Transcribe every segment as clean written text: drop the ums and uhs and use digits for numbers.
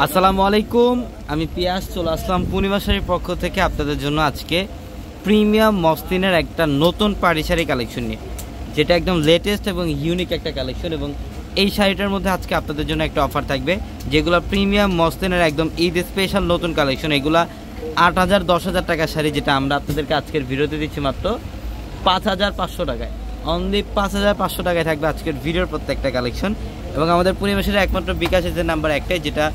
আসসালামু আলাইকুম, আমি পিয়াস চলে আসলাম পূর্ণিমা শাড়ির পক্ষ থেকে আপনাদের জন্য আজকে প্রিমিয়াম মসলিনের একটা নতুন পাড়ি শাড়ি কালেকশন নিয়ে, যেটা একদম লেটেস্ট এবং ইউনিক একটা কালেকশন। এবং এই শাড়িটার মধ্যে আজকে আপনাদের জন্য একটা অফার থাকবে, যেগুলো প্রিমিয়াম মসলিনের একদম ঈদ স্পেশাল নতুন কালেকশন। এগুলা 8,000 10,000 টাকার শাড়ি, যেটা আমরা আপনাদেরকে আজকের ভিডিওতে দিচ্ছি মাত্র 5,500 টাকায়। অনলি 5,500 টাকায় থাকবে আজকের ভিডিওর প্রত্যেকটা কালেকশন। এবং আমাদের পূর্ণিমা শাড়ির একমাত্র বিকাশ এজের নাম্বার একটাই, যেটা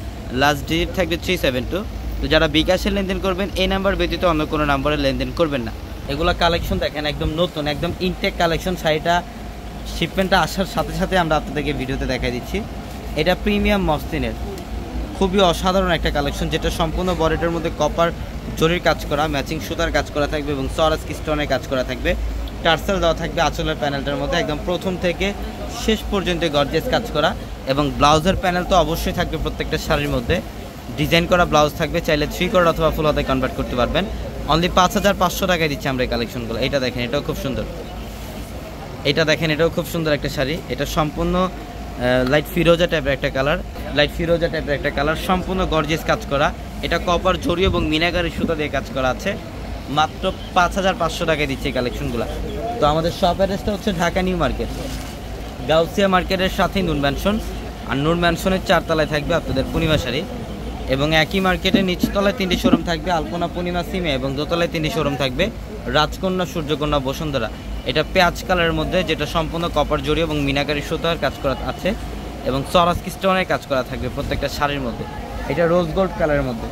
লাস্ট ডিজিট থাকবে 372। তো যারা বিকাশে লেনদেন করবেন এই নাম্বার ব্যতীত অন্য কোনো নাম্বারে লেনদেন করবেন না। এগুলো কালেকশন দেখেন একদম নতুন, একদম ইনটেক কালেকশন। শাড়িটা শিপমেন্টটা আসার সাথে সাথে আমরা আপনাদেরকে ভিডিওতে দেখাই দিচ্ছি। এটা প্রিমিয়াম মসলিনের খুবই অসাধারণ একটা কালেকশন, যেটা সম্পূর্ণ বডিটার মধ্যে কপার জরির কাজ করা, ম্যাচিং সুতার কাজ করা থাকবে এবং সরাসকি স্টোনের কাজ করা থাকবে। টার্সেল দেওয়া থাকবে আঁচলের প্যানেলটার মধ্যে, একদম প্রথম থেকে শেষ পর্যন্ত গর্জিয়াস কাজ করা। এবং ব্লাউজের প্যানেল তো অবশ্যই থাকবে প্রত্যেকটা শাড়ির মধ্যে, ডিজাইন করা ব্লাউজ থাকবে, চাইলে 3 কোয়ার্টার অথবা ফুল হাতে কনভার্ট করতে পারবেন। অনলি 5,500 টাকায় দিচ্ছি আমরা এই কালেকশনগুলো। এটা দেখেন, এটাও খুব সুন্দর। এটা দেখেন, এটাও খুব সুন্দর একটা শাড়ি। এটা সম্পূর্ণ লাইট ফিরোজা টাইপের একটা কালার, লাইট ফিরোজা টাইপের একটা কালার, সম্পূর্ণ গর্জিয়াস কাজ করা। এটা কপার জরি এবং মিনাকারি সুতা দিয়ে কাজ করা আছে। মাত্র 5,500 টাকায় দিচ্ছে এই কালেকশনগুলো। তো আমাদের শপ অ্যাড্রেসটা হচ্ছে ঢাকা নিউ মার্কেট, গাউসিয়া মার্কেটের সাথেই নূর ম্যানশন। আর নূর ম্যানশনের 4 তলায় থাকবে আপনাদের পূর্ণিমা শাড়ি। এবং একই মার্কেটের নিচতলায় 3টি শোরুম থাকবে, আলপনা, পূর্ণিমা, সিমে। এবং দোতলায় 3টি শোরুম থাকবে, রাজকন্যা, সূর্যকন্যা, বসুন্ধরা। এটা পেঁয়াজ কালারের মধ্যে, যেটা সম্পূর্ণ কপার জরি এবং মিনাকারি সুতার কাজ করা আছে এবং সরাসকি স্টোনের কাজ করা থাকবে প্রত্যেকটা শাড়ির মধ্যে। এটা রোজ গোল্ড কালারের মধ্যে,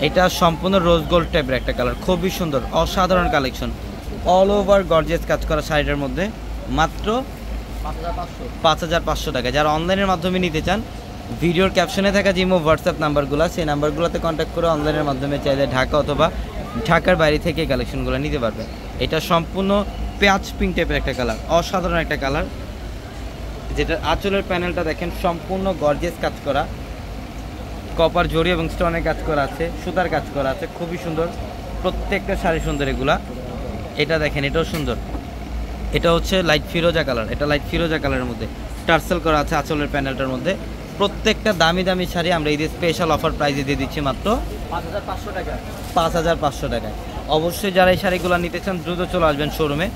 এটা সম্পূর্ণ রোজ গোল্ড টাইপের একটা কালার, খুবই সুন্দর অসাধারণ কালেকশন। অল ওভার গর্জিয়াস কাজ করা শাড়িটার মধ্যে মাত্র 5,500 টাকা। যারা অনলাইনের মাধ্যমে নিতে চান, ভিডিওর ক্যাপশনে থাকা জিমো হোয়াটসঅ্যাপ নাম্বারগুলো, সেই নাম্বারগুলোতে কন্ট্যাক্ট করে অনলাইনের মাধ্যমে চাইলে ঢাকা অথবা ঢাকার বাইরে থেকে এই কালেকশনগুলো নিতে পারবে। এটা সম্পূর্ণ পেঁয়াজ পিঙ্ক টাইপের একটা কালার, অসাধারণ একটা কালার। যেটা আঁচলের প্যানেলটা দেখেন সম্পূর্ণ গর্জিয়াস কাজ করা, কপার জরি এবং স্টোনের কাজ করা আছে, সুতার কাজ করা আছে, খুবই সুন্দর। প্রত্যেকটা শাড়ি সুন্দর এগুলা। এটা দেখেন, এটাও সুন্দর। এটা হচ্ছে লাইট ফিরোজা কালার, এটা লাইট ফিরোজা কালারের মধ্যে টার্সেল করা আছে আঁচলের প্যানেলটার মধ্যে। প্রত্যেকটা দামি দামি শাড়ি আমরা এই স্পেশাল অফার প্রাইসে দিয়ে দিচ্ছি মাত্র 5,500 টাকায়। 5,500 টাকায়। অবশ্যই যারা এই শাড়িগুলো নিতে চান দ্রুত চলে আসবেন শোরুমে,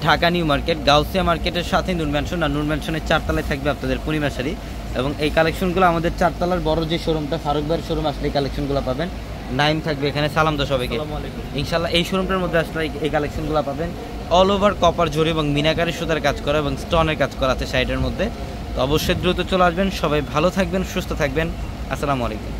ঢাকা নিউ মার্কেট, গাউসিয়া মার্কেটের সাথে নূর ম্যানশন। আর নূর ম্যানশনের 4 তলায় থাকবে আপনাদের পূর্ণিমা শাড়ি। এবং এই কালেকশনগুলো আমাদের 4 তলার বড় যে শোরুমটা, ফারুক ভাইয়ের শোরুম, আসলে এই কালেকশনগুলো পাবেন। নাইম থাকবে এখানে, সালাম দো সবাইকে। ইনশাল্লাহ এই শোরুমটার মধ্যে আসলে এই কালেকশনগুলো পাবেন। অল ওভার কপার জরি এবং মিনাকারি সুতার কাজ করা এবং স্টোনের কাজ করা আছে শাড়িটার মধ্যে। তো অবশ্যই দ্রুত চলে আসবেন। সবাই ভালো থাকবেন, সুস্থ থাকবেন। আসসালামু আলাইকুম।